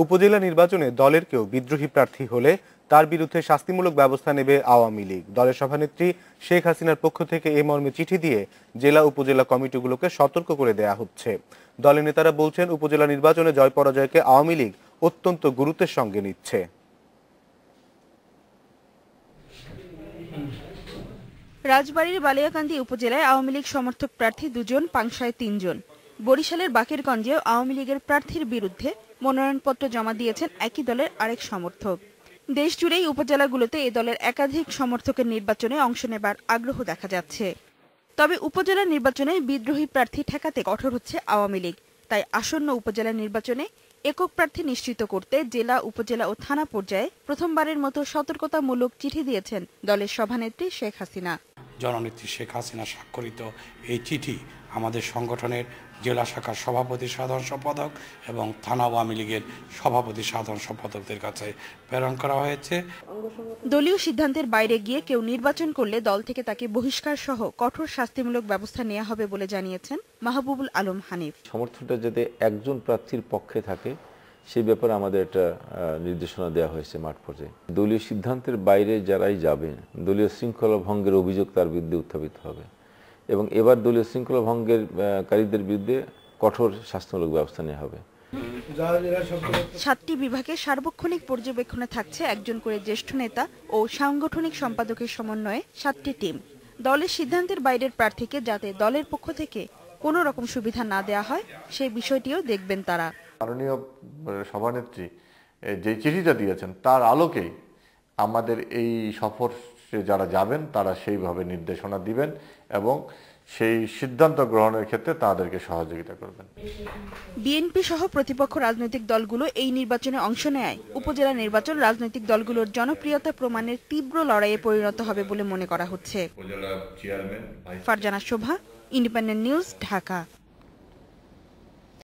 উপজেলা নির্বাচনে দলের কেউ বিদ্রোহী প্রার্থী হলে তার বিরুদ্ধে শাস্তিমূলক ব্যবস্থা নেবে আওয়ামী লীগ। দলের সভানেত্রী শেখ হাসিনার পক্ষ থেকে এ মর্মে চিঠি দিয়ে জেলা উপজেলা কমিটিগুলোকে সতর্ক করে দেয়া হচ্ছে। দলের নেতারা বলছেন, উপজেলা নির্বাচনে জয় পরাজয়কে আওয়ামী লীগ অত্যন্ত গুরুত্বের সঙ্গে নিচ্ছে। রাজবাড়ীর বালিয়াকান্দি উপজেলায় আওয়ামী লীগ সমর্থক প্রার্থী 2 জন, পাংশায় 3 জন। বরিশালের বাকেরগঞ্জেও আওয়ামী লীগের প্রার্থীর বিরুদ্ধে মনোনয়নপত্র জমা দিয়েছেন একই দলের আরেক সমর্থক। দেশজুড়েই উপজেলাগুলোতে এ দলের একাধিক সমর্থকের নির্বাচনে অংশ নেবার আগ্রহ দেখা যাচ্ছে। তবে উপজেলা নির্বাচনে বিদ্রোহী প্রার্থী ঠেকাতে কঠোর হচ্ছে আওয়ামী লীগ। তাই আসন্ন উপজেলা নির্বাচনে একক প্রার্থী নিশ্চিত করতে জেলা, উপজেলা ও থানা পর্যায়ে প্রথমবারের মতো সতর্কতামূলক চিঠি দিয়েছেন দলের সভানেত্রী শেখ হাসিনা। জননেত্রী শেখ হাসিনা স্বাক্ষরিত এই চিঠি আমাদের সংগঠনের জেলা শাখার সভাপতি, সাধারণ সম্পাদক এবং থানা আওয়ামী লীগের সভাপতি, সাধারণ সম্পাদকদের কাছে প্রেরণ করা হয়েছে। দলীয় সিদ্ধান্তের বাইরে গিয়ে কেউ নির্বাচন করলে দল থেকে তাকে বহিষ্কার সহ কঠোর শাস্তিমূলক ব্যবস্থা নেওয়া হবে বলে জানিয়েছেন মাহবুবুল আলম হানিফ। সমর্থনটা যাতে একজন প্রার্থীর পক্ষে থাকে সেই ব্যাপারে আমাদের একটা নির্দেশনা দেওয়া হয়েছে মাঠ পর্যায়ে। দলীয় সিদ্ধান্তের বাইরে যারাই যাবে, দলীয় শৃঙ্খলা ভঙ্গের অভিযোগ তার বিরুদ্ধে উত্থাপিত হবে এবং এবার দলীয় শৃঙ্খলা ভঙ্গের কারীদের বিরুদ্ধে কঠোর শাস্তিমূলক ব্যবস্থা নেওয়া হবে। 7টি বিভাগে সার্বক্ষণিক পর্যবেক্ষণে থাকছে একজন করে জ্যেষ্ঠ নেতা ও সাংগঠনিক সম্পাদকের সমন্বয়ে 7টি টিম। দলের সিদ্ধান্তের বাইরের প্রার্থীকে যাতে দলের পক্ষ থেকে কোনো রকম সুবিধা না দেওয়া হয় সেই বিষয়টিও দেখবেন তারা। মাননীয় সভানেত্রী যে চিঠিটা দিয়েছেন তার আলোকেই আমাদের এই সফরে যারা যাবেন তারা সেইভাবে নির্দেশনা দিবেন এবং সেই সিদ্ধান্ত গ্রহণের ক্ষেত্রে তাদেরকে সহযোগিতা করবেন। বিএনপি সহ প্রতিপক্ষ রাজনৈতিক দলগুলো এই নির্বাচনে অংশ নেয় উপজেলা নির্বাচন রাজনৈতিক দলগুলোর জনপ্রিয়তা প্রমাণের তীব্র লড়াইয়ে পরিণত হবে বলে মনে করা হচ্ছে। ফারজানা শোভা, ইন্ডিপেন্ডেন্ট নিউজ, ঢাকা।